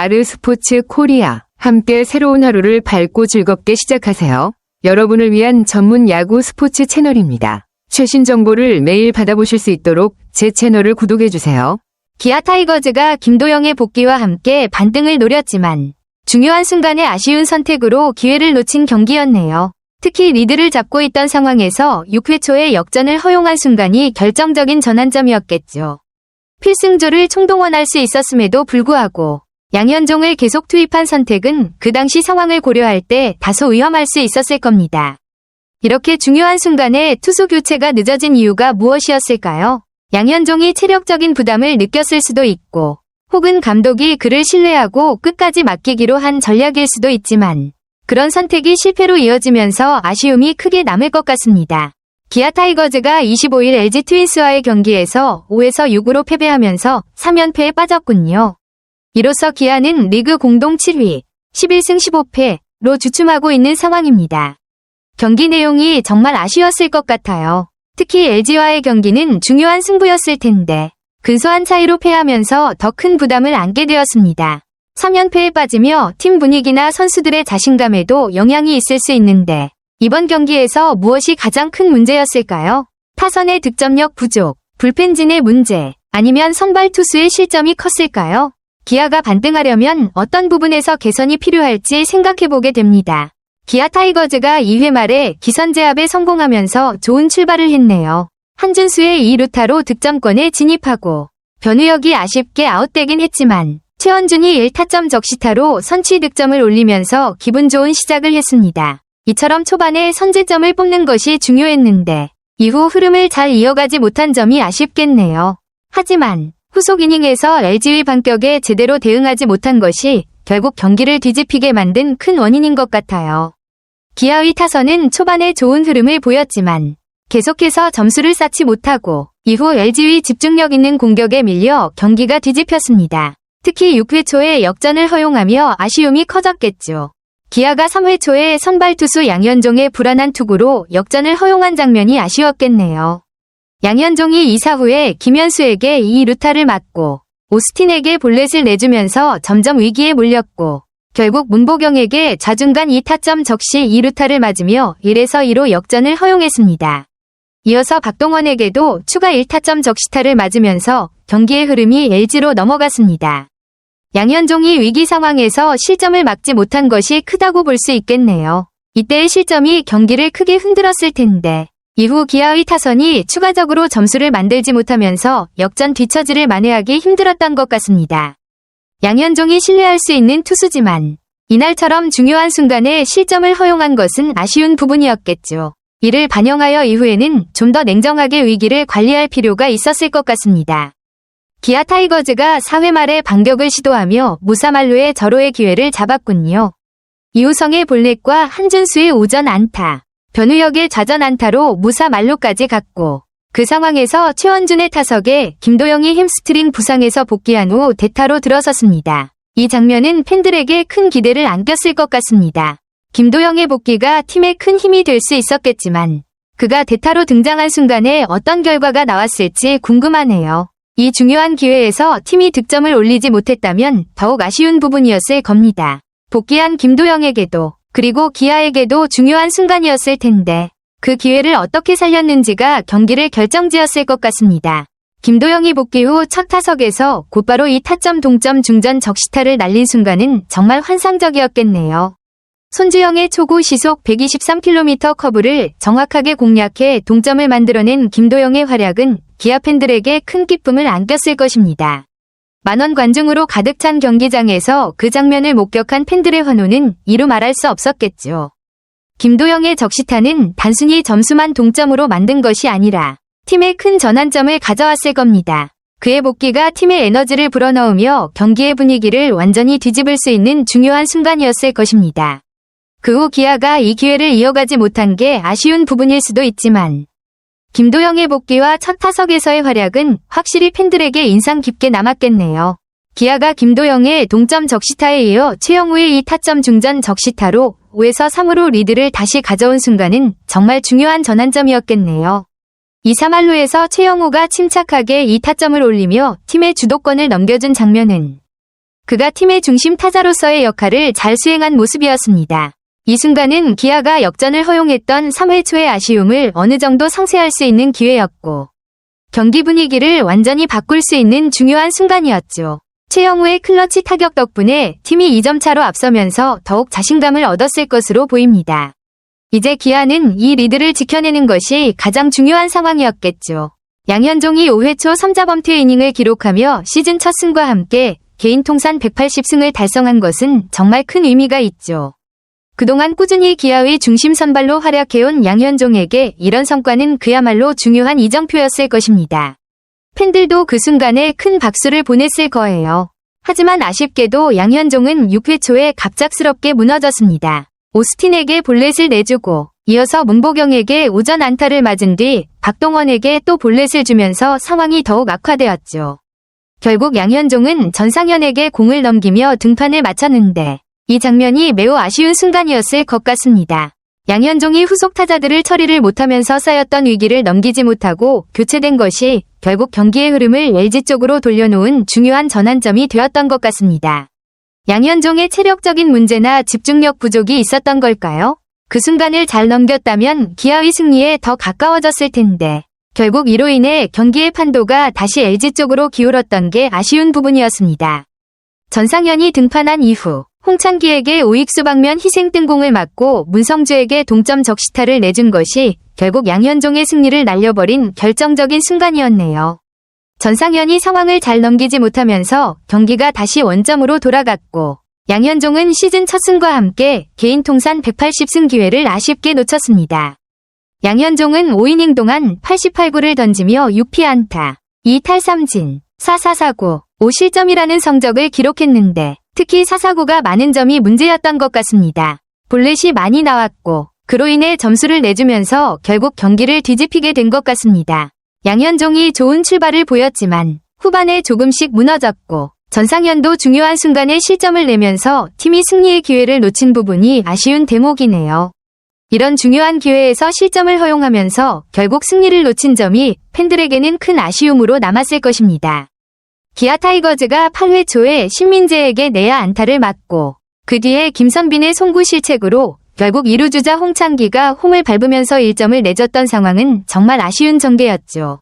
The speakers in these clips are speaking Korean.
아르스포츠 코리아. 함께 새로운 하루를 밝고 즐겁게 시작하세요. 여러분을 위한 전문 야구 스포츠 채널입니다. 최신 정보를 매일 받아보실 수 있도록 제 채널을 구독해주세요. 기아 타이거즈가 김도영의 복귀와 함께 반등을 노렸지만 중요한 순간에 아쉬운 선택으로 기회를 놓친 경기였네요. 특히 리드를 잡고 있던 상황에서 6회 초에 역전을 허용한 순간이 결정적인 전환점이었겠죠. 필승조를 총동원할 수 있었음에도 불구하고 양현종을 계속 투입한 선택은 그 당시 상황을 고려할 때 다소 위험할 수 있었을 겁니다. 이렇게 중요한 순간에 투수 교체가 늦어진 이유가 무엇이었을까요? 양현종이 체력적인 부담을 느꼈을 수도 있고 혹은 감독이 그를 신뢰하고 끝까지 맡기기로 한 전략일 수도 있지만 그런 선택이 실패로 이어지면서 아쉬움이 크게 남을 것 같습니다. 기아 타이거즈가 25일 LG 트윈스와의 경기에서 5에서 6으로 패배하면서 3연패에 빠졌군요. 이로써 기아는 리그 공동 7위, 11승 15패로 주춤하고 있는 상황입니다. 경기 내용이 정말 아쉬웠을 것 같아요. 특히 LG와의 경기는 중요한 승부였을 텐데 근소한 차이로 패하면서 더 큰 부담을 안게 되었습니다. 3연패에 빠지며 팀 분위기나 선수들의 자신감에도 영향이 있을 수 있는데 이번 경기에서 무엇이 가장 큰 문제였을까요? 타선의 득점력 부족, 불펜진의 문제, 아니면 선발 투수의 실점이 컸을까요? 기아가 반등하려면 어떤 부분에서 개선이 필요할지 생각해보게 됩니다. 기아 타이거즈가 2회 말에 기선제압에 성공하면서 좋은 출발을 했네요. 한준수의 2루타로 득점권에 진입하고 변우혁이 아쉽게 아웃되긴 했지만 최원준이 1타점 적시타로 선취 득점을 올리면서 기분 좋은 시작을 했습니다. 이처럼 초반에 선제점을 뽑는 것이 중요했는데 이후 흐름을 잘 이어가지 못한 점이 아쉽겠네요. 하지만 후속 이닝에서 LG의 반격에 제대로 대응하지 못한 것이 결국 경기를 뒤집히게 만든 큰 원인인 것 같아요. 기아의 타선은 초반에 좋은 흐름을 보였지만 계속해서 점수를 쌓지 못하고 이후 LG의 집중력 있는 공격에 밀려 경기가 뒤집혔습니다. 특히 6회 초에 역전을 허용하며 아쉬움이 커졌겠죠. 기아가 3회 초에 선발 투수 양현종의 불안한 투구로 역전을 허용한 장면이 아쉬웠겠네요. 양현종이 2사 후에 김현수에게 2루타를 맞고 오스틴에게 볼넷을 내주면서 점점 위기에 몰렸고 결국 문보경에게 좌중간 2타점 적시 2루타를 맞으며 1에서 2로 역전을 허용했습니다. 이어서 박동원에게도 추가 1타점 적시타를 맞으면서 경기의 흐름이 LG로 넘어갔습니다. 양현종이 위기 상황에서 실점을 막지 못한 것이 크다고 볼 수 있겠네요. 이때의 실점이 경기를 크게 흔들었을 텐데 이후 기아의 타선이 추가적으로 점수를 만들지 못하면서 역전 뒤처지를 만회하기 힘들었던 것 같습니다. 양현종이 신뢰할 수 있는 투수지만 이날처럼 중요한 순간에 실점을 허용한 것은 아쉬운 부분이었겠죠. 이를 반영하여 이후에는 좀 더 냉정하게 위기를 관리할 필요가 있었을 것 같습니다. 기아 타이거즈가 4회 말에 반격을 시도하며 무사만루의 절호의 기회를 잡았군요. 이우성의 볼넷과 한준수의 오전 안타, 변우혁의 좌전 안타로 무사 만루까지 갔고 그 상황에서 최원준의 타석에 김도영이 햄스트링 부상에서 복귀한 후 대타로 들어섰습니다. 이 장면은 팬들에게 큰 기대를 안겼을 것 같습니다. 김도영의 복귀가 팀에 큰 힘이 될 수 있었겠지만 그가 대타로 등장한 순간에 어떤 결과가 나왔을지 궁금하네요. 이 중요한 기회에서 팀이 득점을 올리지 못했다면 더욱 아쉬운 부분이었을 겁니다. 복귀한 김도영에게도 그리고 기아에게도 중요한 순간이었을 텐데 그 기회를 어떻게 살렸는지가 경기를 결정지었을 것 같습니다. 김도영이 복귀 후 첫 타석에서 곧바로 2타점 동점 중전 적시타를 날린 순간은 정말 환상적이었겠네요. 손주영의 초구 시속 123km 커브를 정확하게 공략해 동점을 만들어낸 김도영의 활약은 기아 팬들에게 큰 기쁨을 안겼을 것입니다. 만원 관중으로 가득 찬 경기장에서 그 장면을 목격한 팬들의 환호는 이루 말할 수 없었겠죠. 김도영의 적시타는 단순히 점수만 동점으로 만든 것이 아니라 팀에 큰 전환점을 가져왔을 겁니다. 그의 복귀가 팀의 에너지를 불어넣으며 경기의 분위기를 완전히 뒤집을 수 있는 중요한 순간이었을 것입니다. 그 후 기아가 이 기회를 이어가지 못한 게 아쉬운 부분일 수도 있지만 김도영의 복귀와 첫 타석에서의 활약은 확실히 팬들에게 인상 깊게 남았겠네요. 기아가 김도영의 동점 적시타에 이어 최영우의 2타점 중전 적시타로 5에서 3으로 리드를 다시 가져온 순간은 정말 중요한 전환점이었겠네요. 2사 만루에서 최영우가 침착하게 2타점을 올리며 팀의 주도권을 넘겨준 장면은 그가 팀의 중심 타자로서의 역할을 잘 수행한 모습이었습니다. 이 순간은 기아가 역전을 허용했던 3회 초의 아쉬움을 어느 정도 상쇄할 수 있는 기회였고 경기 분위기를 완전히 바꿀 수 있는 중요한 순간이었죠. 최영우의 클러치 타격 덕분에 팀이 2점 차로 앞서면서 더욱 자신감을 얻었을 것으로 보입니다. 이제 기아는 이 리드를 지켜내는 것이 가장 중요한 상황이었겠죠. 양현종이 5회 초 3자범퇴 이닝을 기록하며 시즌 첫 승과 함께 개인 통산 180승을 달성한 것은 정말 큰 의미가 있죠. 그동안 꾸준히 기아의 중심 선발로 활약해온 양현종에게 이런 성과는 그야말로 중요한 이정표였을 것입니다. 팬들도 그 순간에 큰 박수를 보냈을 거예요. 하지만 아쉽게도 양현종은 6회 초에 갑작스럽게 무너졌습니다. 오스틴에게 볼넷을 내주고 이어서 문보경에게 오전 안타를 맞은 뒤 박동원에게 또 볼넷을 주면서 상황이 더욱 악화되었죠. 결국 양현종은 전상현에게 공을 넘기며 등판을 마쳤는데 이 장면이 매우 아쉬운 순간이었을 것 같습니다. 양현종이 후속 타자들을 처리를 못하면서 쌓였던 위기를 넘기지 못하고 교체된 것이 결국 경기의 흐름을 LG 쪽으로 돌려놓은 중요한 전환점이 되었던 것 같습니다. 양현종의 체력적인 문제나 집중력 부족이 있었던 걸까요? 그 순간을 잘 넘겼다면 기아의 승리에 더 가까워졌을 텐데 결국 이로 인해 경기의 판도가 다시 LG 쪽으로 기울었던 게 아쉬운 부분이었습니다. 전상현이 등판한 이후 홍창기에게 오익수 방면 희생 뜬공을 맞고 문성주에게 동점 적시타를 내준 것이 결국 양현종의 승리를 날려버린 결정적인 순간이었네요. 전상현이 상황을 잘 넘기지 못하면서 경기가 다시 원점으로 돌아갔고 양현종은 시즌 첫 승과 함께 개인 통산 180승 기회를 아쉽게 놓쳤습니다. 양현종은 5이닝 동안 88구를 던지며 6피안타, 2탈삼진, 4사사구, 5실점이라는 성적을 기록했는데 특히 사사구가 많은 점이 문제였던 것 같습니다. 볼넷이 많이 나왔고 그로 인해 점수를 내주면서 결국 경기를 뒤집히게 된 것 같습니다. 양현종이 좋은 출발을 보였지만 후반에 조금씩 무너졌고 전상현도 중요한 순간에 실점을 내면서 팀이 승리의 기회를 놓친 부분이 아쉬운 대목이네요. 이런 중요한 기회에서 실점을 허용하면서 결국 승리를 놓친 점이 팬들에게는 큰 아쉬움으로 남았을 것입니다. 기아 타이거즈가 8회 초에 신민재에게 내야 안타를 맞고 그 뒤에 김선빈의 송구 실책으로 결국 2루주자 홍창기가 홈을 밟으면서 1점을 내줬던 상황은 정말 아쉬운 전개였죠.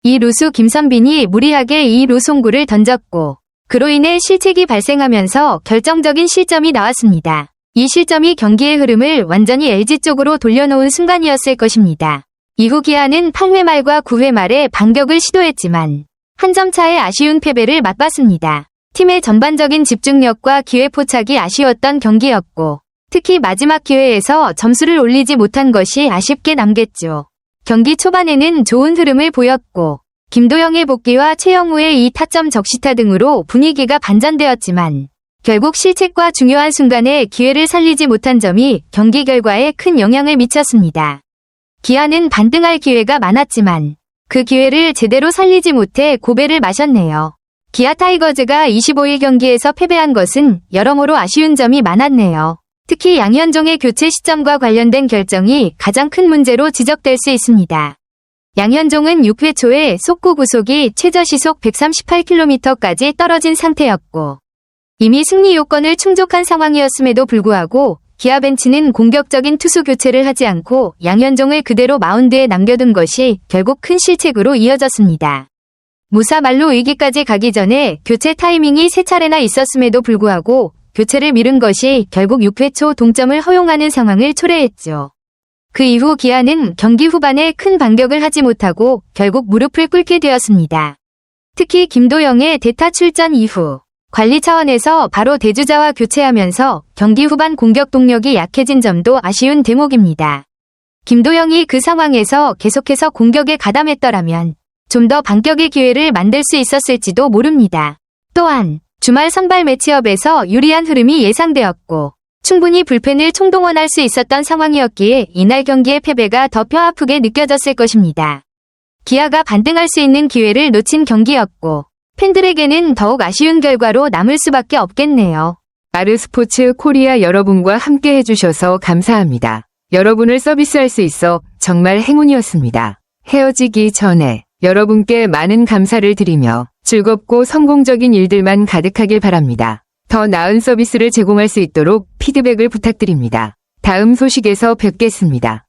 이 루수 김선빈이 무리하게 2루 송구를 던졌고 그로 인해 실책이 발생하면서 결정적인 실점이 나왔습니다. 이 실점이 경기의 흐름을 완전히 LG 쪽으로 돌려놓은 순간이었을 것입니다. 이후 기아는 8회 말과 9회 말에 반격을 시도했지만 한 점 차의 아쉬운 패배를 맛봤습니다. 팀의 전반적인 집중력과 기회 포착이 아쉬웠던 경기였고 특히 마지막 기회에서 점수를 올리지 못한 것이 아쉽게 남겠죠. 경기 초반에는 좋은 흐름을 보였고 김도영의 복귀와 최영우의 2타점 적시타 등으로 분위기가 반전되었지만 결국 실책과 중요한 순간에 기회를 살리지 못한 점이 경기 결과에 큰 영향을 미쳤습니다. 기아는 반등할 기회가 많았지만 그 기회를 제대로 살리지 못해 고배를 마셨네요. 기아 타이거즈가 25일 경기에서 패배한 것은 여러모로 아쉬운 점이 많았네요. 특히 양현종의 교체 시점과 관련된 결정이 가장 큰 문제로 지적될 수 있습니다. 양현종은 6회 초에 속구 구속이 최저 시속 138km까지 떨어진 상태였고 이미 승리 요건을 충족한 상황이었음에도 불구하고 기아 벤치는 공격적인 투수 교체를 하지 않고 양현종을 그대로 마운드에 남겨둔 것이 결국 큰 실책으로 이어졌습니다. 무사 만루 위기까지 가기 전에 교체 타이밍이 3차례나 있었음에도 불구하고 교체를 미룬 것이 결국 6회 초 동점을 허용하는 상황을 초래했죠. 그 이후 기아는 경기 후반에 큰 반격을 하지 못하고 결국 무릎을 꿇게 되었습니다. 특히 김도영의 대타 출전 이후 관리 차원에서 바로 대주자와 교체하면서 경기 후반 공격 동력이 약해진 점도 아쉬운 대목입니다. 김도영이 그 상황에서 계속해서 공격에 가담했더라면 좀 더 반격의 기회를 만들 수 있었을지도 모릅니다. 또한 주말 선발 매치업에서 유리한 흐름이 예상되었고 충분히 불펜을 총동원할 수 있었던 상황이었기에 이날 경기의 패배가 더 뼈아프게 느껴졌을 것입니다. 기아가 반등할 수 있는 기회를 놓친 경기였고 팬들에게는 더욱 아쉬운 결과로 남을 수밖에 없겠네요. 아르스포츠 코리아 여러분과 함께 해주셔서 감사합니다. 여러분을 서비스할 수 있어 정말 행운이었습니다. 헤어지기 전에 여러분께 많은 감사를 드리며 즐겁고 성공적인 일들만 가득하길 바랍니다. 더 나은 서비스를 제공할 수 있도록 피드백을 부탁드립니다. 다음 소식에서 뵙겠습니다.